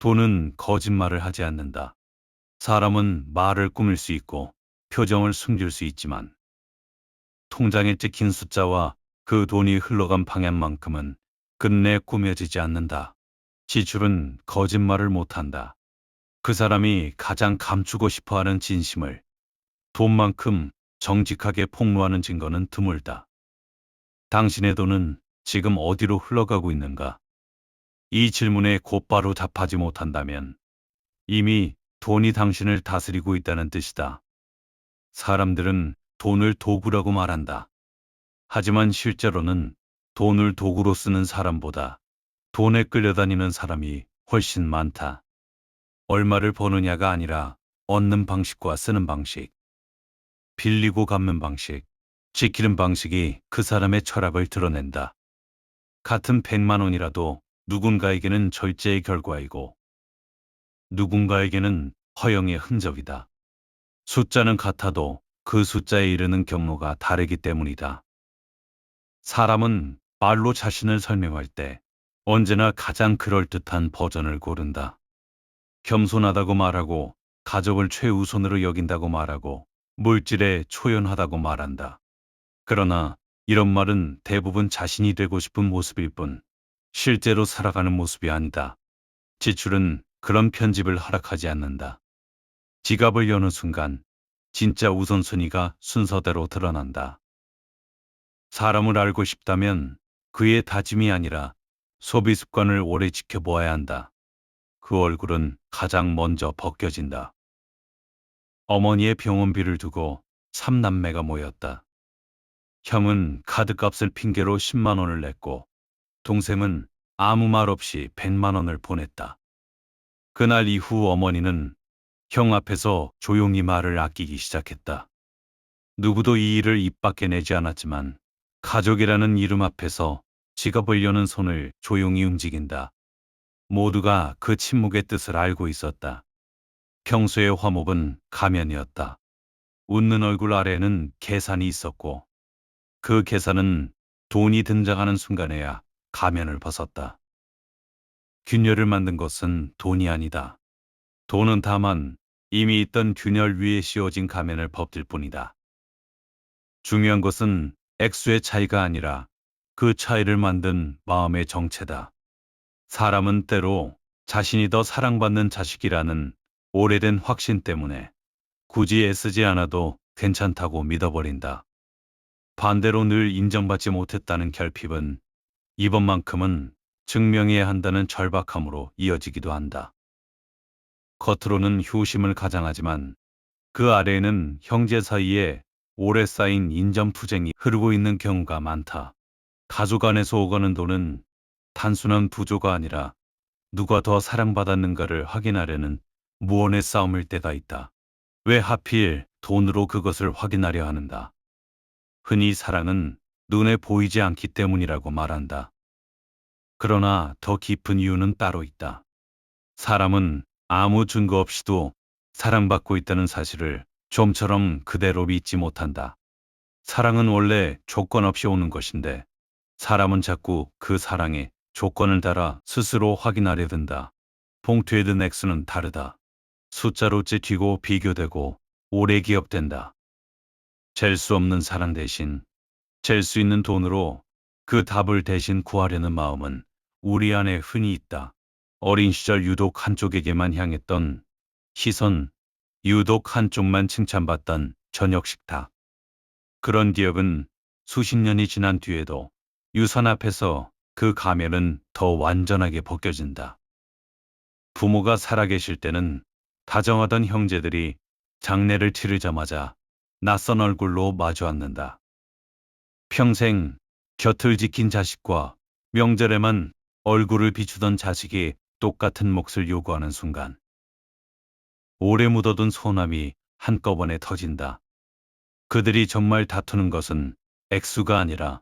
돈은 거짓말을 하지 않는다. 사람은 말을 꾸밀 수 있고 표정을 숨길 수 있지만 통장에 찍힌 숫자와 그 돈이 흘러간 방향만큼은 끝내 꾸며지지 않는다. 지출은 거짓말을 못한다. 그 사람이 가장 감추고 싶어 하는 진심을 돈만큼 정직하게 폭로하는 증거는 드물다. 당신의 돈은 지금 어디로 흘러가고 있는가? 이 질문에 곧바로 답하지 못한다면 이미 돈이 당신을 다스리고 있다는 뜻이다. 사람들은 돈을 도구라고 말한다. 하지만 실제로는 돈을 도구로 쓰는 사람보다 돈에 끌려다니는 사람이 훨씬 많다. 얼마를 버느냐가 아니라 얻는 방식과 쓰는 방식, 빌리고 갚는 방식, 지키는 방식이 그 사람의 철학을 드러낸다. 같은 100만 원이라도 누군가에게는 절제의 결과이고 누군가에게는 허영의 흔적이다. 숫자는 같아도 그 숫자에 이르는 경로가 다르기 때문이다. 사람은 말로 자신을 설명할 때 언제나 가장 그럴듯한 버전을 고른다. 겸손하다고 말하고, 가족을 최우선으로 여긴다고 말하고, 물질에 초연하다고 말한다. 그러나 이런 말은 대부분 자신이 되고 싶은 모습일 뿐, 실제로 살아가는 모습이 아니다. 지출은 그런 편집을 허락하지 않는다. 지갑을 여는 순간, 진짜 우선순위가 순서대로 드러난다. 사람을 알고 싶다면 그의 다짐이 아니라 소비 습관을 오래 지켜보아야 한다. 그 얼굴은 가장 먼저 벗겨진다. 어머니의 병원비를 두고 3남매가 모였다. 형은 카드값을 핑계로 10만 원을 냈고 동생은 아무 말 없이 100만 원을 보냈다. 그날 이후 어머니는 형 앞에서 조용히 말을 아끼기 시작했다. 누구도 이 일을 입 밖에 내지 않았지만 가족이라는 이름 앞에서 지갑을 여는 손을 조용히 움직인다. 모두가 그 침묵의 뜻을 알고 있었다. 평소의 화목은 가면이었다. 웃는 얼굴 아래에는 계산이 있었고 그 계산은 돈이 등장하는 순간에야 가면을 벗었다. 균열을 만든 것은 돈이 아니다. 돈은 다만 이미 있던 균열 위에 씌워진 가면을 벗길 뿐이다. 중요한 것은 액수의 차이가 아니라 그 차이를 만든 마음의 정체다. 사람은 때로 자신이 더 사랑받는 자식이라는 오래된 확신 때문에 굳이 애쓰지 않아도 괜찮다고 믿어버린다. 반대로 늘 인정받지 못했다는 결핍은 이번만큼은 증명해야 한다는 절박함으로 이어지기도 한다. 겉으로는 효심을 가장하지만 그 아래에는 형제 사이에 오래 쌓인 인정투쟁이 흐르고 있는 경우가 많다. 가족 안에서 오가는 돈은 단순한 부조가 아니라 누가 더 사랑받았는가를 확인하려는 무언의 싸움일 때가 있다. 왜 하필 돈으로 그것을 확인하려 하는가? 흔히 사랑은 눈에 보이지 않기 때문이라고 말한다. 그러나 더 깊은 이유는 따로 있다. 사람은 아무 증거 없이도 사랑받고 있다는 사실을 좀처럼 그대로 믿지 못한다. 사랑은 원래 조건 없이 오는 것인데 사람은 자꾸 그 사랑에 조건을 달아 스스로 확인하려 든다. 봉투에 든 액수는 다르다. 숫자로 찌튀고 비교되고 오래 기억된다. 잴 수 없는 사랑 대신 잴 수 있는 돈으로 그 답을 대신 구하려는 마음은 우리 안에 흔히 있다. 어린 시절 유독 한쪽에게만 향했던 시선, 유독 한쪽만 칭찬받던 저녁 식탁. 그런 기억은 수십 년이 지난 뒤에도 유산 앞에서 그 가면은 더 완전하게 벗겨진다. 부모가 살아계실 때는 다정하던 형제들이 장례를 치르자마자 낯선 얼굴로 마주 앉는다. 평생 곁을 지킨 자식과 명절에만 얼굴을 비추던 자식이 똑같은 몫을 요구하는 순간 오래 묻어둔 소남이 한꺼번에 터진다. 그들이 정말 다투는 것은 액수가 아니라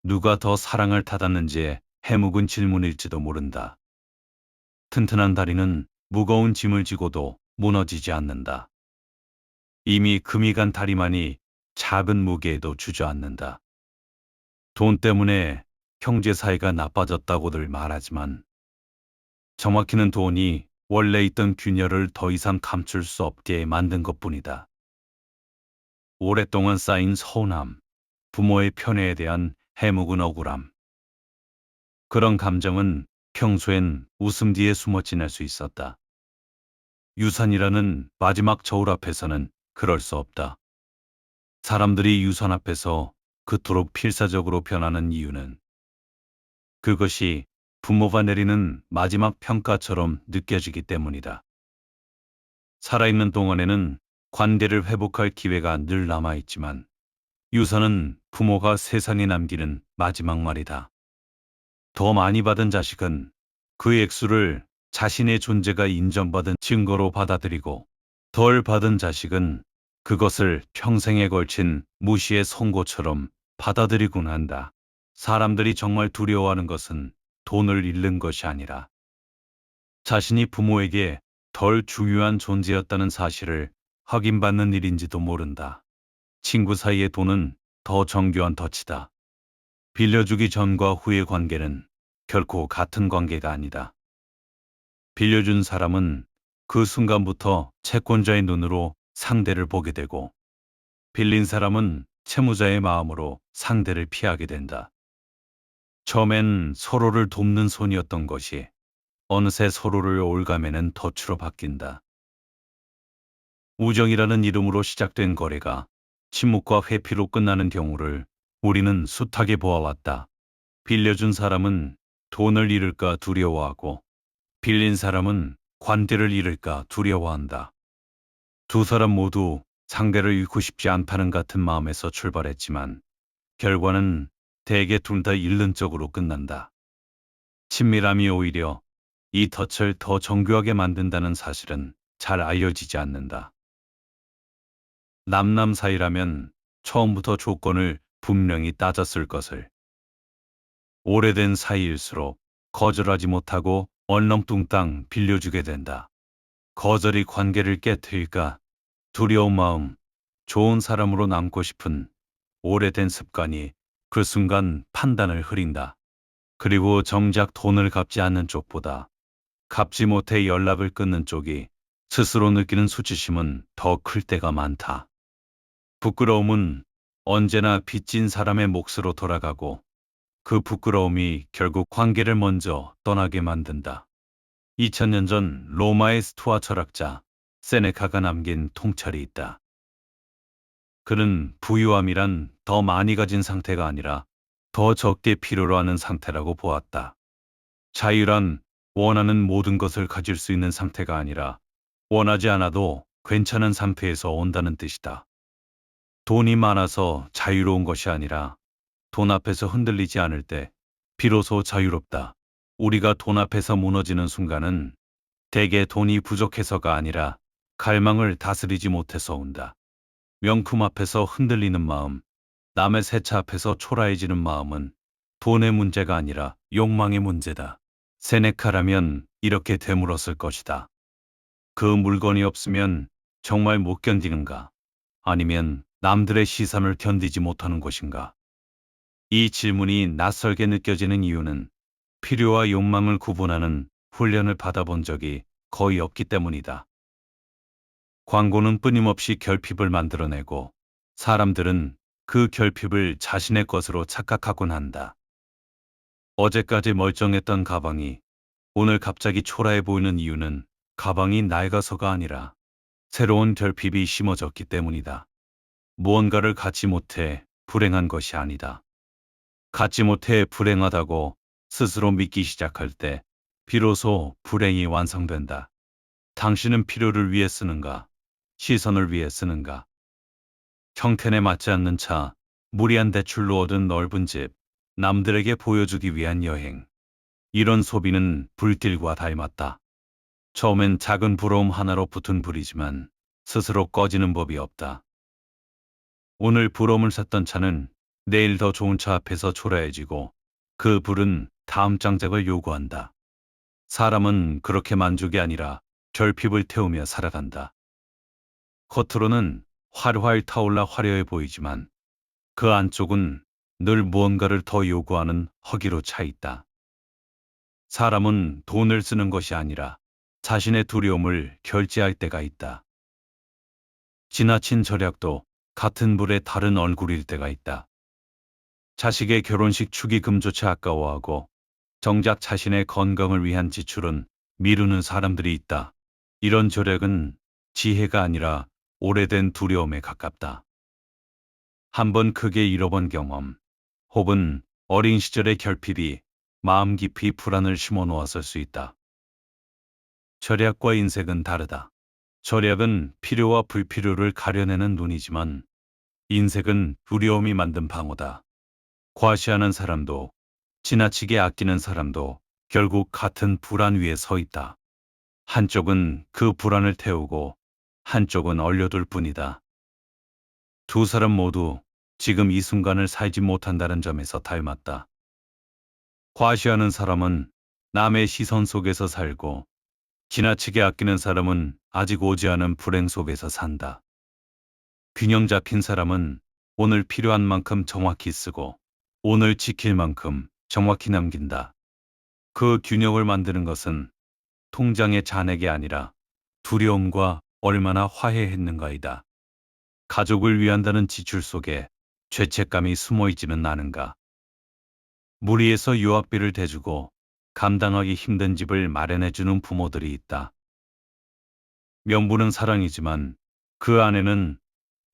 누가 더 사랑을 받았는지의 해묵은 질문일지도 모른다. 튼튼한 다리는 무거운 짐을 지고도 무너지지 않는다. 이미 금이 간 다리만이 작은 무게에도 주저앉는다. 돈 때문에 형제 사이가 나빠졌다고들 말하지만 정확히는 돈이 원래 있던 균열을 더 이상 감출 수 없게 만든 것뿐이다. 오랫동안 쌓인 서운함, 부모의 편애에 대한 해묵은 억울함. 그런 감정은 평소엔 웃음 뒤에 숨어 지낼 수 있었다. 유산이라는 마지막 저울 앞에서는 그럴 수 없다. 사람들이 유산 앞에서 그토록 필사적으로 변하는 이유는 그것이 부모가 내리는 마지막 평가처럼 느껴지기 때문이다. 살아있는 동안에는 관계를 회복할 기회가 늘 남아있지만 유산은 부모가 세상에 남기는 마지막 말이다. 더 많이 받은 자식은 그 액수를 자신의 존재가 인정받은 증거로 받아들이고 덜 받은 자식은 그것을 평생에 걸친 무시의 선고처럼 받아들이곤 한다. 사람들이 정말 두려워하는 것은 돈을 잃는 것이 아니라 자신이 부모에게 덜 중요한 존재였다는 사실을 확인받는 일인지도 모른다. 친구 사이의 돈은 더 정교한 덫이다. 빌려주기 전과 후의 관계는 결코 같은 관계가 아니다. 빌려준 사람은 그 순간부터 채권자의 눈으로 상대를 보게 되고 빌린 사람은 채무자의 마음으로 상대를 피하게 된다. 처음엔 서로를 돕는 손이었던 것이 어느새 서로를 올가매는 덫으로 바뀐다. 우정이라는 이름으로 시작된 거래가 침묵과 회피로 끝나는 경우를 우리는 숱하게 보아왔다. 빌려준 사람은 돈을 잃을까 두려워하고 빌린 사람은 관대를 잃을까 두려워한다. 두 사람 모두 상대를 잃고 싶지 않다는 같은 마음에서 출발했지만 결과는 대개 둘 다 잃는 쪽으로 끝난다. 친밀함이 오히려 이 덫을 더 정교하게 만든다는 사실은 잘 알려지지 않는다. 남남 사이라면 처음부터 조건을 분명히 따졌을 것을. 오래된 사이일수록 거절하지 못하고 얼렁뚱땅 빌려주게 된다. 거절이 관계를 깨트릴까 두려운 마음, 좋은 사람으로 남고 싶은 오래된 습관이 그 순간 판단을 흐린다. 그리고 정작 돈을 갚지 않는 쪽보다 갚지 못해 연락을 끊는 쪽이 스스로 느끼는 수치심은 더 클 때가 많다. 부끄러움은 언제나 빚진 사람의 몫으로 돌아가고 그 부끄러움이 결국 관계를 먼저 떠나게 만든다. 2000년 전 로마의 스토아 철학자 세네카가 남긴 통찰이 있다. 그는 부유함이란 더 많이 가진 상태가 아니라 더 적게 필요로 하는 상태라고 보았다. 자유란 원하는 모든 것을 가질 수 있는 상태가 아니라 원하지 않아도 괜찮은 상태에서 온다는 뜻이다. 돈이 많아서 자유로운 것이 아니라 돈 앞에서 흔들리지 않을 때 비로소 자유롭다. 우리가 돈 앞에서 무너지는 순간은 대개 돈이 부족해서가 아니라 갈망을 다스리지 못해서 온다. 명품 앞에서 흔들리는 마음, 남의 새 차 앞에서 초라해지는 마음은 돈의 문제가 아니라 욕망의 문제다. 세네카라면 이렇게 되물었을 것이다. 그 물건이 없으면 정말 못 견디는가? 아니면 남들의 시선을 견디지 못하는 것인가? 이 질문이 낯설게 느껴지는 이유는 필요와 욕망을 구분하는 훈련을 받아본 적이 거의 없기 때문이다. 광고는 끊임없이 결핍을 만들어내고 사람들은 그 결핍을 자신의 것으로 착각하곤 한다. 어제까지 멀쩡했던 가방이 오늘 갑자기 초라해 보이는 이유는 가방이 낡아서가 아니라 새로운 결핍이 심어졌기 때문이다. 무언가를 갖지 못해 불행한 것이 아니다. 갖지 못해 불행하다고 스스로 믿기 시작할 때 비로소 불행이 완성된다. 당신은 필요를 위해 쓰는가? 시선을 위해 쓰는가? 형편에 맞지 않는 차, 무리한 대출로 얻은 넓은 집, 남들에게 보여주기 위한 여행. 이런 소비는 불길과 닮았다. 처음엔 작은 부러움 하나로 붙은 불이지만 스스로 꺼지는 법이 없다. 오늘 부러움을 샀던 차는 내일 더 좋은 차 앞에서 초라해지고 그 불은 다음 장작을 요구한다. 사람은 그렇게 만족이 아니라 결핍을 태우며 살아간다. 겉으로는 활활 타올라 화려해 보이지만 그 안쪽은 늘 무언가를 더 요구하는 허기로 차 있다. 사람은 돈을 쓰는 것이 아니라 자신의 두려움을 결제할 때가 있다. 지나친 절약도 같은 불의 다른 얼굴일 때가 있다. 자식의 결혼식 축의금조차 아까워하고 정작 자신의 건강을 위한 지출은 미루는 사람들이 있다. 이런 절약은 지혜가 아니라 오래된 두려움에 가깝다. 한번 크게 잃어본 경험, 혹은 어린 시절의 결핍이 마음 깊이 불안을 심어 놓았을 수 있다. 절약과 인색은 다르다. 절약은 필요와 불필요를 가려내는 눈이지만 인색은 두려움이 만든 방어다. 과시하는 사람도 지나치게 아끼는 사람도 결국 같은 불안 위에 서 있다. 한쪽은 그 불안을 태우고 한쪽은 얼려둘 뿐이다. 두 사람 모두 지금 이 순간을 살지 못한다는 점에서 닮았다. 과시하는 사람은 남의 시선 속에서 살고 지나치게 아끼는 사람은 아직 오지 않은 불행 속에서 산다. 균형 잡힌 사람은 오늘 필요한 만큼 정확히 쓰고 오늘 지킬 만큼 정확히 남긴다. 그 균형을 만드는 것은 통장의 잔액이 아니라 두려움과 얼마나 화해했는가이다. 가족을 위한다는 지출 속에 죄책감이 숨어 있지는 않은가. 무리해서 유학비를 대주고 감당하기 힘든 집을 마련해주는 부모들이 있다. 명분은 사랑이지만 그 안에는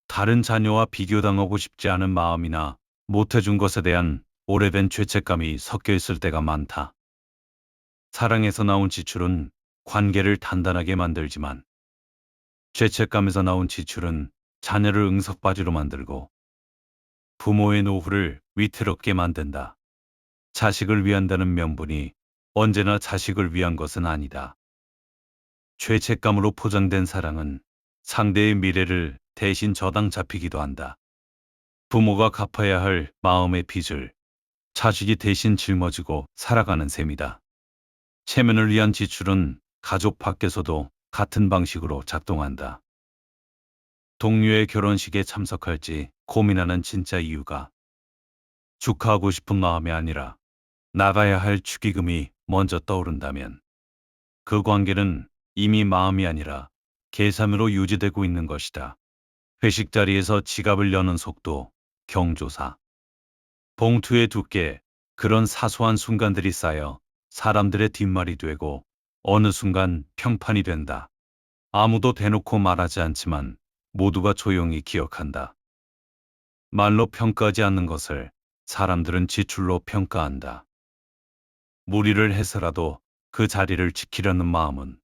다른 자녀와 비교당하고 싶지 않은 마음이나 못해준 것에 대한 오래된 죄책감이 섞여 있을 때가 많다. 사랑에서 나온 지출은 관계를 단단하게 만들지만 죄책감에서 나온 지출은 자녀를 응석바지로 만들고 부모의 노후를 위태롭게 만든다. 자식을 위한다는 명분이 언제나 자식을 위한 것은 아니다. 죄책감으로 포장된 사랑은 상대의 미래를 대신 저당 잡히기도 한다. 부모가 갚아야 할 마음의 빚을 자식이 대신 짊어지고 살아가는 셈이다. 체면을 위한 지출은 가족 밖에서도 같은 방식으로 작동한다. 동료의 결혼식에 참석할지 고민하는 진짜 이유가 축하하고 싶은 마음이 아니라 나가야 할 축의금이 먼저 떠오른다면 그 관계는 이미 마음이 아니라 계산으로 유지되고 있는 것이다. 회식 자리에서 지갑을 여는 속도, 경조사, 봉투의 두께, 그런 사소한 순간들이 쌓여 사람들의 뒷말이 되고 어느 순간 평판이 된다. 아무도 대놓고 말하지 않지만 모두가 조용히 기억한다. 말로 평가하지 않는 것을 사람들은 지출로 평가한다. 무리를 해서라도 그 자리를 지키려는 마음은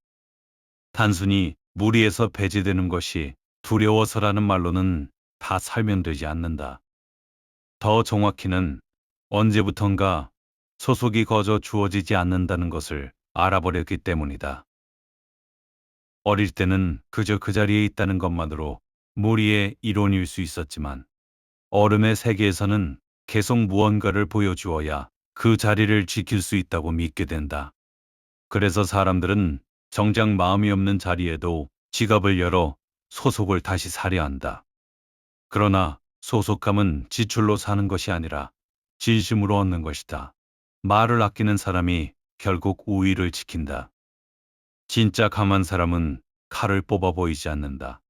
단순히 무리해서 배제되는 것이 두려워서라는 말로는 다 설명되지 않는다. 더 정확히는 언제부턴가 소속이 거저 주어지지 않는다는 것을 알아버렸기 때문이다. 어릴 때는 그저 그 자리에 있다는 것만으로 무리의 이론일 수 있었지만 어른의 세계에서는 계속 무언가를 보여주어야 그 자리를 지킬 수 있다고 믿게 된다. 그래서 사람들은 정작 마음이 없는 자리에도 지갑을 열어 소속을 다시 사려 한다. 그러나 소속감은 지출로 사는 것이 아니라 진심으로 얻는 것이다. 말을 아끼는 사람이 결국 우위를 지킨다. 진짜 강한 사람은 칼을 뽑아 보이지 않는다.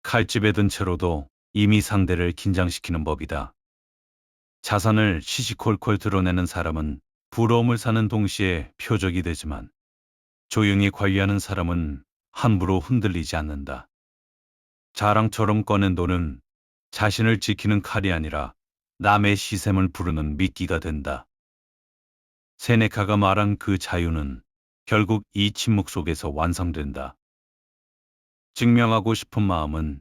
칼집에 든 채로도 이미 상대를 긴장시키는 법이다. 자산을 시시콜콜 드러내는 사람은 부러움을 사는 동시에 표적이 되지만 조용히 관리하는 사람은 함부로 흔들리지 않는다. 자랑처럼 꺼낸 돈은 자신을 지키는 칼이 아니라 남의 시샘을 부르는 미끼가 된다. 세네카가 말한 그 자유는 결국 이 침묵 속에서 완성된다. 증명하고 싶은 마음은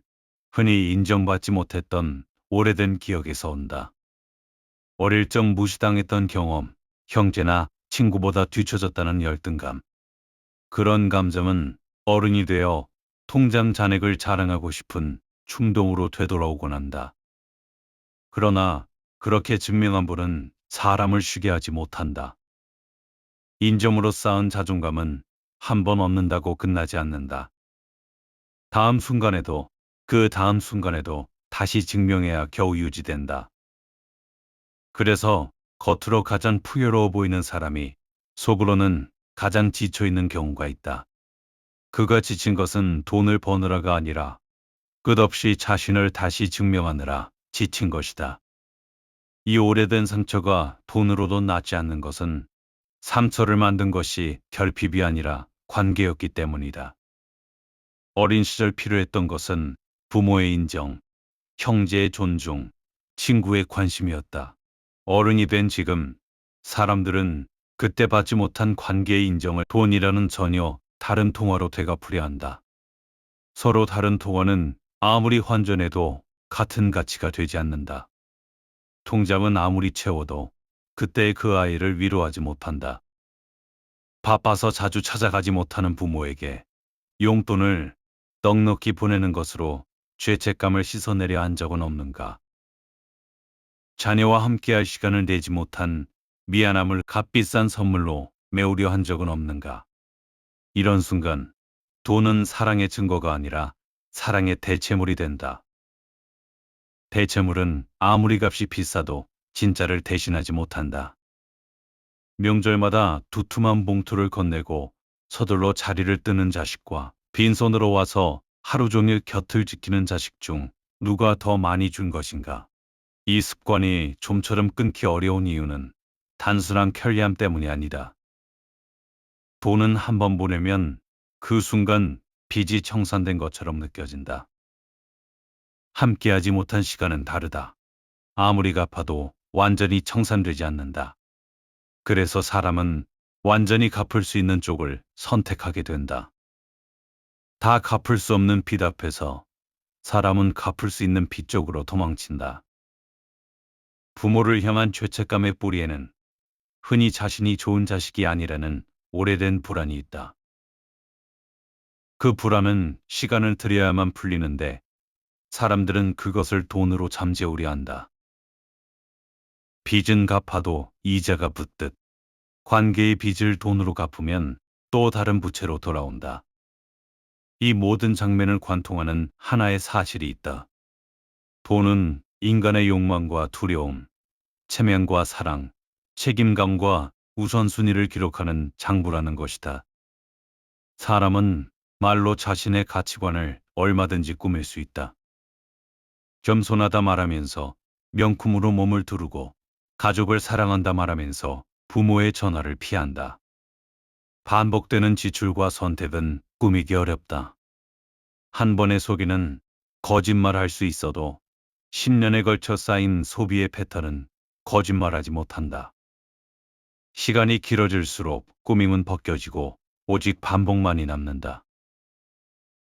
흔히 인정받지 못했던 오래된 기억에서 온다. 어릴 적 무시당했던 경험, 형제나 친구보다 뒤처졌다는 열등감. 그런 감정은 어른이 되어 통장 잔액을 자랑하고 싶은 충동으로 되돌아오곤 한다. 그러나 그렇게 증명한 분은 사람을 쉬게 하지 못한다. 인정으로 쌓은 자존감은 한 번 얻는다고 끝나지 않는다. 다음 순간에도 그 다음 순간에도 다시 증명해야 겨우 유지된다. 그래서 겉으로 가장 풍요로워 보이는 사람이 속으로는 가장 지쳐 있는 경우가 있다. 그가 지친 것은 돈을 버느라가 아니라 끝없이 자신을 다시 증명하느라 지친 것이다. 이 오래된 상처가 돈으로도 낫지 않는 것은 상처를 만든 것이 결핍이 아니라 관계였기 때문이다. 어린 시절 필요했던 것은 부모의 인정, 형제의 존중, 친구의 관심이었다. 어른이 된 지금 사람들은 그때 받지 못한 관계의 인정을 돈이라는 전혀 다른 통화로 되갚으려 한다. 서로 다른 통화는 아무리 환전해도 같은 가치가 되지 않는다. 통장은 아무리 채워도 그때의 그 아이를 위로하지 못한다. 바빠서 자주 찾아가지 못하는 부모에게 용돈을 넉넉히 보내는 것으로 죄책감을 씻어내려 한 적은 없는가? 자녀와 함께할 시간을 내지 못한 미안함을 값비싼 선물로 메우려 한 적은 없는가? 이런 순간 돈은 사랑의 증거가 아니라 사랑의 대체물이 된다. 대체물은 아무리 값이 비싸도 진짜를 대신하지 못한다. 명절마다 두툼한 봉투를 건네고 서둘러 자리를 뜨는 자식과 빈손으로 와서 하루 종일 곁을 지키는 자식 중 누가 더 많이 준 것인가? 이 습관이 좀처럼 끊기 어려운 이유는 단순한 편리함 때문이 아니다. 돈은 한 번 보내면 그 순간 빚이 청산된 것처럼 느껴진다. 함께하지 못한 시간은 다르다. 아무리 갚아도 완전히 청산되지 않는다. 그래서 사람은 완전히 갚을 수 있는 쪽을 선택하게 된다. 다 갚을 수 없는 빚 앞에서 사람은 갚을 수 있는 빚 쪽으로 도망친다. 부모를 향한 죄책감의 뿌리에는 흔히 자신이 좋은 자식이 아니라는 오래된 불안이 있다. 그 불안은 시간을 들여야만 풀리는데 사람들은 그것을 돈으로 잠재우려 한다. 빚은 갚아도 이자가 붙듯 관계의 빚을 돈으로 갚으면 또 다른 부채로 돌아온다. 이 모든 장면을 관통하는 하나의 사실이 있다. 돈은 인간의 욕망과 두려움, 체면과 사랑, 책임감과 우선순위를 기록하는 장부라는 것이다. 사람은 말로 자신의 가치관을 얼마든지 꾸밀 수 있다. 겸손하다 말하면서 명품으로 몸을 두르고 가족을 사랑한다 말하면서 부모의 전화를 피한다. 반복되는 지출과 선택은 꾸미기 어렵다. 한 번의 소비는 거짓말할 수 있어도 10년에 걸쳐 쌓인 소비의 패턴은 거짓말하지 못한다. 시간이 길어질수록 꾸밈은 벗겨지고 오직 반복만이 남는다.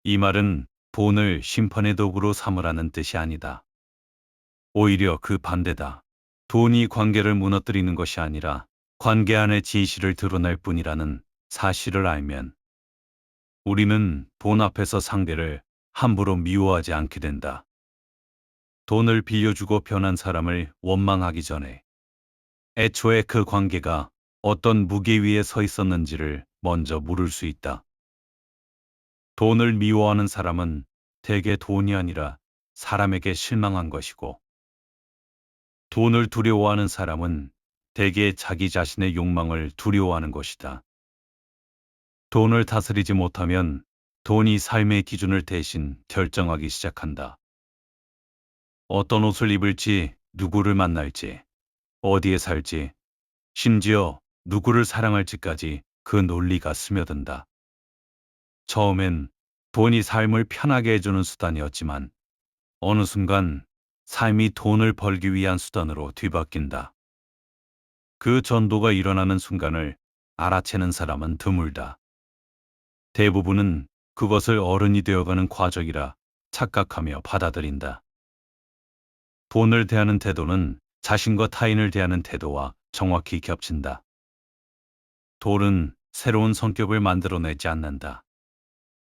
이 말은 돈을 심판의 도구로 삼으라는 뜻이 아니다. 오히려 그 반대다. 돈이 관계를 무너뜨리는 것이 아니라 관계 안의 진실을 드러낼 뿐이라는 사실을 알면 우리는 돈 앞에서 상대를 함부로 미워하지 않게 된다. 돈을 빌려주고 변한 사람을 원망하기 전에 애초에 그 관계가 어떤 무게 위에 서 있었는지를 먼저 물을 수 있다. 돈을 미워하는 사람은 대개 돈이 아니라 사람에게 실망한 것이고, 돈을 두려워하는 사람은 대개 자기 자신의 욕망을 두려워하는 것이다. 돈을 다스리지 못하면 돈이 삶의 기준을 대신 결정하기 시작한다. 어떤 옷을 입을지, 누구를 만날지, 어디에 살지, 심지어 누구를 사랑할지까지 그 논리가 스며든다. 처음엔 돈이 삶을 편하게 해주는 수단이었지만 어느 순간 삶이 돈을 벌기 위한 수단으로 뒤바뀐다. 그 전도가 일어나는 순간을 알아채는 사람은 드물다. 대부분은 그것을 어른이 되어가는 과정이라 착각하며 받아들인다. 돈을 대하는 태도는 자신과 타인을 대하는 태도와 정확히 겹친다. 돈은 새로운 성격을 만들어내지 않는다.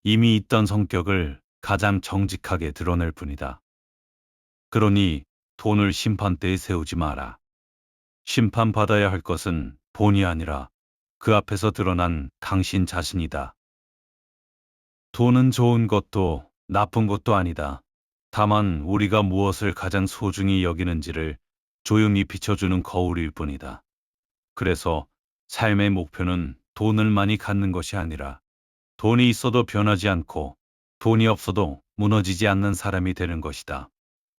이미 있던 성격을 가장 정직하게 드러낼 뿐이다. 그러니 돈을 심판대에 세우지 마라. 심판받아야 할 것은 돈이 아니라 그 앞에서 드러난 당신 자신이다. 돈은 좋은 것도 나쁜 것도 아니다. 다만 우리가 무엇을 가장 소중히 여기는지를 조용히 비춰주는 거울일 뿐이다. 그래서 삶의 목표는 돈을 많이 갖는 것이 아니라 돈이 있어도 변하지 않고 돈이 없어도 무너지지 않는 사람이 되는 것이다.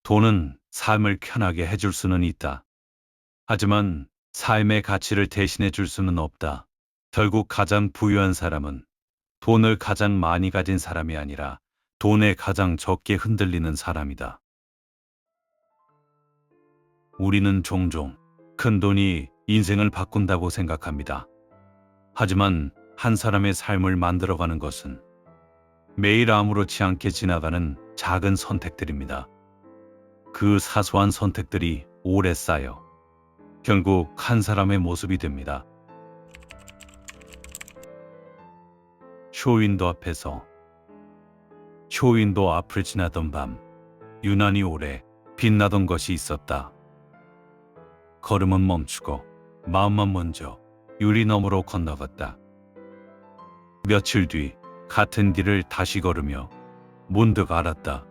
돈은 삶을 편하게 해줄 수는 있다. 하지만 삶의 가치를 대신해 줄 수는 없다. 결국 가장 부유한 사람은 돈을 가장 많이 가진 사람이 아니라 돈에 가장 적게 흔들리는 사람이다. 우리는 종종 큰 돈이 인생을 바꾼다고 생각합니다. 하지만 한 사람의 삶을 만들어가는 것은 매일 아무렇지 않게 지나가는 작은 선택들입니다. 그 사소한 선택들이 오래 쌓여 결국 한 사람의 모습이 됩니다. 쇼윈도 앞에서 쇼윈도 앞을 지나던 밤 유난히 오래 빛나던 것이 있었다. 걸음은 멈추고 마음만 먼저 유리 너머로 건너갔다. 며칠 뒤 같은 길을 다시 걸으며 문득 알았다.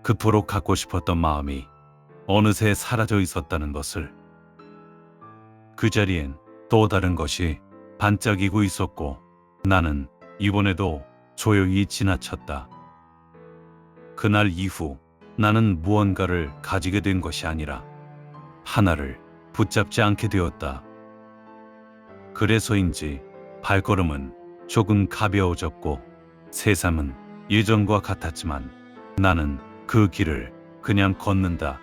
그토록 갖고 싶었던 마음이 어느새 사라져 있었다는 것을. 그 자리엔 또 다른 것이 반짝이고 있었고 나는 이번에도 조용히 지나쳤다. 그날 이후 나는 무언가를 가지게 된 것이 아니라 하나를 붙잡지 않게 되었다. 그래서인지 발걸음은 조금 가벼워졌고 세상은 예전과 같았지만 나는 그 길을 그냥 걷는다.